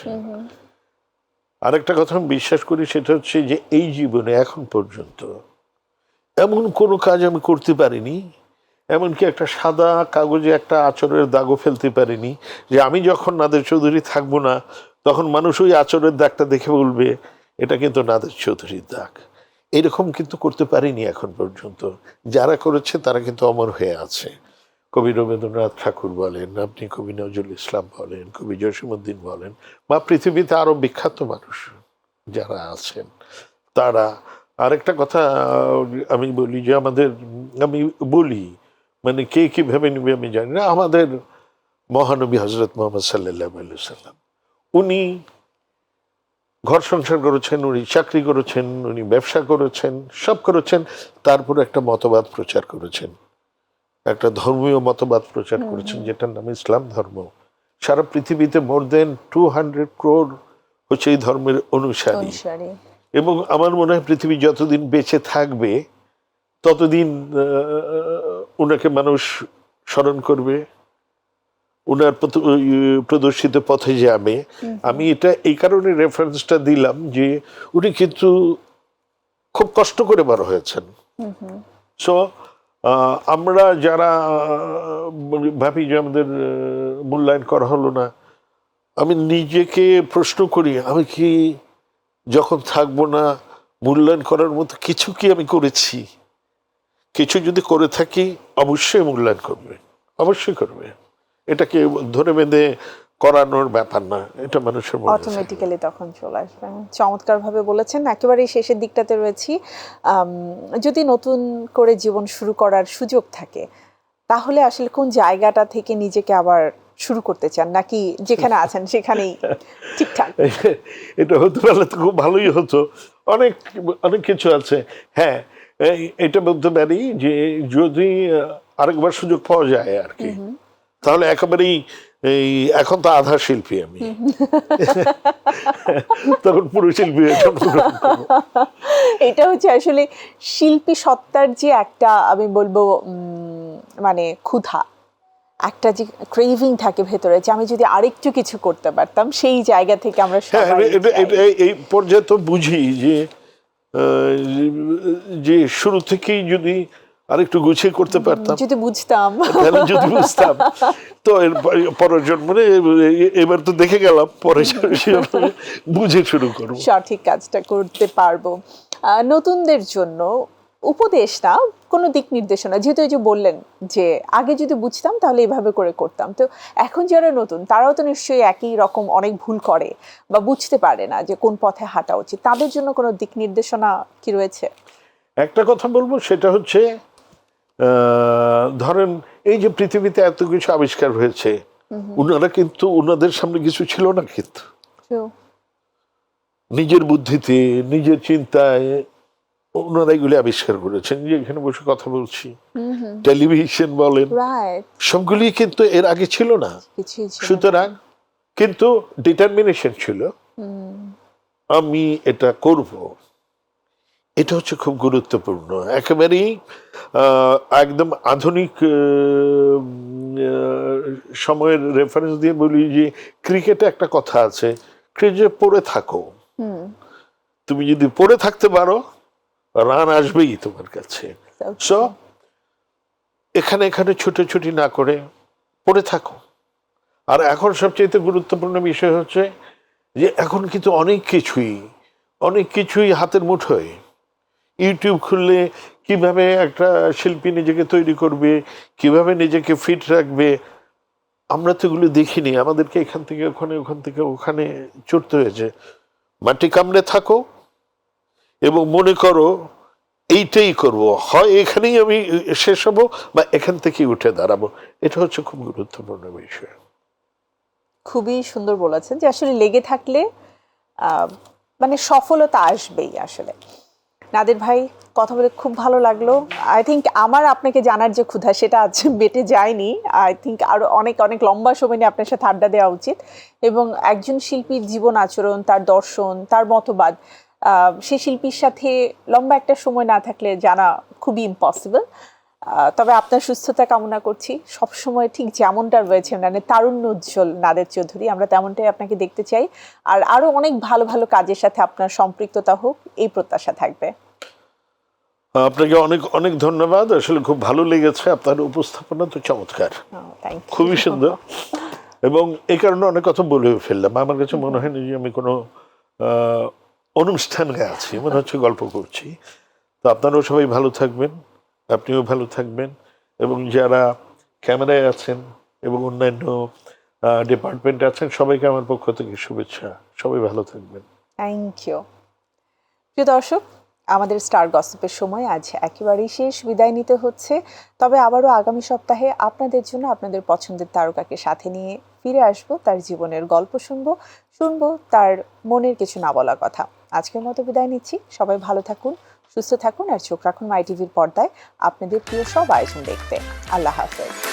আরেকটা কথা আমি বিশ্বাস করি, সেটা হচ্ছে যে এই জীবনে এখন পর্যন্ত এমন কোনো কাজ আমি করতে পারিনি, এমনকি একটা সাদা কাগজে একটা আঁচড়ের দাগও ফেলতে পারিনি, যে আমি যখন নাদের চৌধুরী থাকবো না তখন মানুষ ওই আঁচড়ের দাগটা দেখে বলবে এটা কিন্তু নাদের চৌধুরীর দাগ। এরকম কিন্তু করতে পারিনি এখন পর্যন্ত। যারা করেছে তারা কিন্তু অমর হয়ে আছে। কবি রবীন্দ্রনাথ ঠাকুর বলেন, আপনি কবি নজরুল ইসলাম বলেন, কবি জসীমউদ্দিন বলেন, বা পৃথিবীতে আরো বিখ্যাত মানুষ যারা আছেন তারা। আরেকটা কথা আমি বলি যে আমি বলি, মানে কে কিভাবে নিবে আমি জানি না, আমাদের মহানবী হজরত মোহাম্মদ সাল্লাল্লাহু আলাইহি ওয়াসাল্লাম, উনি ঘর সংসার করেছেন, উনি চাকরি করেছেন, উনি ব্যবসা করেছেন, সব করেছেন, তারপরে একটা মতবাদ প্রচার করেছেন, একটা ধর্মীয় মতবাদ প্রচার করেছেন যেটার নাম ইসলাম ধর্ম। সারা পৃথিবীতে মোর দেন 200 crore হচ্ছে এই ধর্মের অনুসারী। এবং আমার মনে হয় পৃথিবী যতদিন বেঁচে থাকবে ততদিন ওনাকে মানুষ স্মরণ করবে, ওনার প্রদর্শিত পথে যাবে। আমি এটা এই কারণে রেফারেন্সটা দিলাম যে উনি কিন্তু খুব কষ্ট করে বড় হয়েছেন। সো আমরা যারা ভাবি যে আমাদের মূল্যায়ন করা হলো না, আমি নিজেকে প্রশ্ন করি, আমি কি যখন থাকবো না মূল্যায়ন করার মতো কিছু কি আমি করেছি? কিছু যদি করে থাকি অবশ্যই মূল্যায়ন করবে, অবশ্যই করবে। এটাকে ধরে বেঁধে করানোর ব্যাপার না, এটা মানুষের মধ্যে অটোমেটিক্যালি তখন চলে আসবে। চমৎকার ভাবে বলেছেন। একেবারে শেষের দিকটাতে রয়েছি, যদি নতুন করে জীবন শুরু করার সুযোগ থাকে তাহলে আসলে কোন জায়গাটা থেকে নিজেকে আবার শুরু করতে চান, নাকি যেখানে আছেন সেখানেই ঠিকঠাক? এটা হতে পারলে তো খুব ভালোই হতো। অনেক অনেক কিছু আছে। হ্যাঁ, এটা বলতে পারি যে যদি আরেকবার সুযোগ পাওয়া যায় আর কি, তাহলে একেবারেই এই এখন তো আধা শিল্পী আমি, তখন পুরো শিল্পী এটা হচ্ছে আসলে শিল্পী সত্তার যে একটা, আমি বলবো মানে ক্ষুধা, একটা যে ক্রেভিং থাকে ভেতরে, যে আমি যদি আরেকটু কিছু করতে পারতাম, সেই জায়গা থেকে আমরা এই পর্যায়ে তো বুঝি যে শুরু থেকেই যদি আরেকটু গুছিয়ে করতে পারতাম, যদি বুঝতাম, তাহলে যদি বুঝতাম তো পরের জন্মে, এবার তো দেখে গেলাম, পরে বুঝে শুরু করবো, সঠিক কাজটা করতে পারবো। নতুনদের জন্য উপদেশ না, কোনো দিক নির্দেশনা, যেহেতু এই যে বললেন যে আগে যদি বুঝতাম তাহলে এইভাবে করে করতাম, তো এখন যারা নতুন তারাও তো নিশ্চয়ই একই রকম অনেক ভুল করে বা বুঝতে পারে না যে কোন পথে হাঁটা উচিত, তাদের জন্য কোনো দিক নির্দেশনা কি রয়েছে? একটা কথা বলবো, সেটা হচ্ছে ধরেন এই যে পৃথিবীতে এত কিছু আবিষ্কার হয়েছে, ওনারা কিন্তু ওনাদের সামনে কিছু ছিল না, কিন্তু নিজের বুদ্ধিতে, নিজের চিন্তায় ওনারা এগুলি আবিষ্কার করেছেন। যে এখানে বসে কথা বলছি, টেলিভিশন বলেন, সবগুলি কিন্তু এর আগে ছিল না। সুতরাং কিন্তু ডিটারমিনেশন ছিল, আমি এটা করব। এটা হচ্ছে খুব গুরুত্বপূর্ণ। একেবারেই একদম আধুনিক সময়ের রেফারেন্স দিয়ে বলি যে ক্রিকেটে একটা কথা আছে, ক্রিকেটে পড়ে থাকো, তুমি যদি পড়ে থাকতে পারো রান আসবেই তোমার কাছে। সো এখানে ছুটোছুটি না করে পড়ে থাকো। আর এখন সবচেয়ে গুরুত্বপূর্ণ বিষয় হচ্ছে যে এখন কিন্তু অনেক কিছুই হাতের মুঠোয়। ইউটিউব খুললে কিভাবে একটা শিল্পী নিজেকে তৈরি করবে, কিভাবে নিজেকে ফিট রাখবে, আমরা তো এগুলো দেখিনি। আমাদেরকে এখান থেকে ওখানে, ওখান থেকে ওখানে চড়তে হয়েছে। মাটি কামড়ে থাকো এবং মনে করো এইটাই করব, হয় এখানেই আমি শেষ হবো বা এখান থেকেই উঠে দাঁড়াবো। এটা হচ্ছে খুব গুরুত্বপূর্ণ বিষয়। খুবই সুন্দর বলেছেন যে আসলে লেগে থাকলে মানে সফলতা আসবেই। আসলে নাদের ভাই, কথা বলে খুব ভালো লাগলো। আই থিঙ্ক আমার আপনাকে জানার যে ক্ষুধা, সেটা আজ বেটে যায়নি। আই থিঙ্ক আরো অনেক অনেক লম্বা সময় নিয়ে আপনার সাথে আড্ডা দেওয়া উচিত। এবং একজন শিল্পীর জীবন আচরণ, তার দর্শন, তার মতবাদ, সেই শিল্পীর সাথে লম্বা একটা সময় না থাকলে জানা খুবই ইম্পসিবল। তবে আপনার সুস্থতা কামনা করছি। সবসময় ঠিক যেমনটা রয়েছে, মানে তারুণ্য উজ্জ্বল নাদের চৌধুরী, আমরা তেমনটাই আপনাকে দেখতে চাই। আর আরো অনেক ভালো ভালো কাজের সাথে আপনার সম্পৃক্ততা হোক, এই প্রত্যাশা থাকবে। আপনাকে অনেক অনেক ধন্যবাদ। আসলে খুব ভালো লেগেছে, আপনার উপস্থাপনা তো চমৎকার, খুবই সুন্দর। এবং এই কারণে অনেক কথা বলে ফেললাম। আমার কাছে মনে হয়নি যে আমি কোনো অনুষ্ঠানে আছি, মনে হচ্ছে গল্প করছি। তো আপনারাও সবাই ভালো থাকবেন, আপনিও ভালো থাকবেন, এবং যারা ক্যামেরায় আছেন এবং অন্যান্য ডিপার্টমেন্টে আছেন সবাইকে আমার পক্ষ থেকে শুভেচ্ছা। সবাই ভালো থাকবেন। Thank you. প্রিয় দর্শক, আমাদের স্টার গসিপের সময় আজ একেবারেই শেষ, বিদায় নিতে হচ্ছে। তবে আবারও আগামী সপ্তাহে আপনাদের জন্য আপনাদের পছন্দের তারকাকে সাথে নিয়ে ফিরে আসবো, তার জীবনের গল্প শুনবো তার মনের কিছু না বলা কথা। আজকের মতো বিদায় নিচ্ছি। সবাই ভালো থাকুন, সুস্থ থাকুন, আর চোখ রাখুন মাই টিভির পর্দায় আপনাদের প্রিয় সব আয়োজন দেখতে। আল্লাহ হাফেজ।